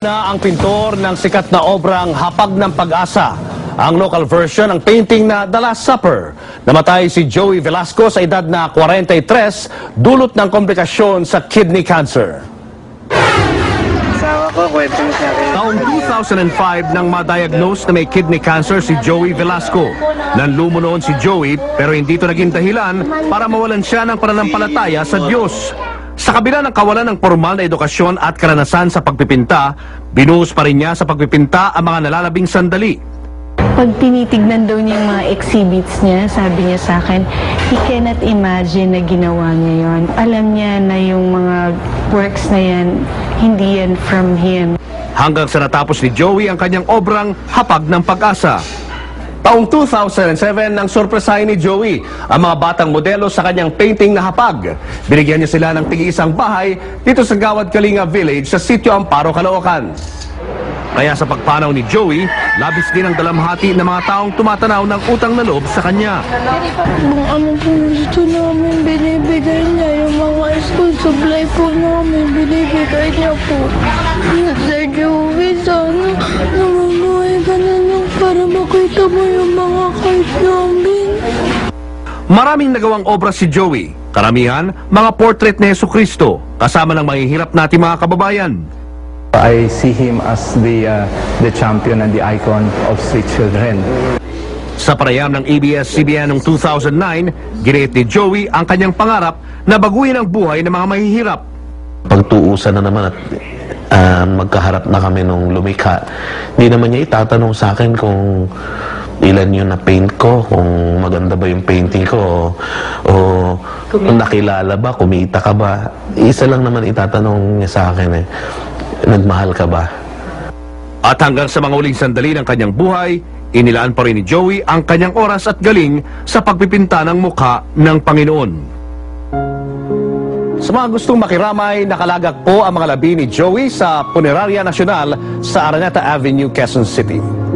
Na ang pintor ng sikat na obrang Hapag ng Pag-asa. Ang local version ng painting na The Last Supper. Namatay si Joey Velasco sa edad na 43, dulot ng komplikasyon sa kidney cancer. Asawa ko, kwento mo sa akin. Taong 2005 nang ma-diagnose na may kidney cancer si Joey Velasco. Nanlumo noon si Joey pero hindi ito naging dahilan para mawalan siya ng pananampalataya sa Diyos. Sa kabila ng kawalan ng formal na edukasyon at karanasan sa pagpipinta, binuhos pa rin niya sa pagpipinta ang mga nalalabing sandali. Pag tinitignan daw niya yung mga exhibits niya, sabi niya sa akin, he cannot imagine na ginawa niya yon. Alam niya na yung mga works na yan, hindi yan from him. Hanggang sa natapos ni Joey ang kanyang obrang Hapag ng Pag-asa. Taong 2007 nang sorpresahin ni Joey ang mga batang modelo sa kanyang painting na hapag. Binigyan niya sila ng tig-isang bahay dito sa Gawad Kalinga Village sa Sitio Amparo, Caloocan. Kaya sa pagpanaw ni Joey, labis din ang dalamhati ng mga taong tumatanaw ng utang na loob sa kanya. Kung ano po gusto namin, binibigay niya yung mga school supply po namin, binibigay niya po. Sir Joey, sana namumuhay ka na lang para makita mo yung mga kahit namin. Maraming nagawang obra si Joey. Karamihan, mga portrait ni Jesucristo, kasama ng mahihirap nating mga kababayan. I see him as the champion and the icon of street children. Sa panayam ng ABS-CBN noong 2009, giniit ni Joey ang kanyang pangarap na baguhin ang buhay ng mga mahihirap. Pagtuusan na naman at magkaharap na kami nung lumikha, hindi naman niya itatanong sa akin kung ilan yung na-paint ko, kung maganda ba yung painting ko, o kung nakilala ba, kumita ka ba. Isa lang naman itatanong niya sa akin nagmahal ka ba? At hanggang sa mga uling sandali ng kanyang buhay, inilaan pa rin ni Joey ang kanyang oras at galing sa pagpipinta ng mukha ng Panginoon. Sa mga gustong makiramay, nakalagak po ang mga labi ni Joey sa Puneraria Nacional sa Araneta Avenue, Quezon City.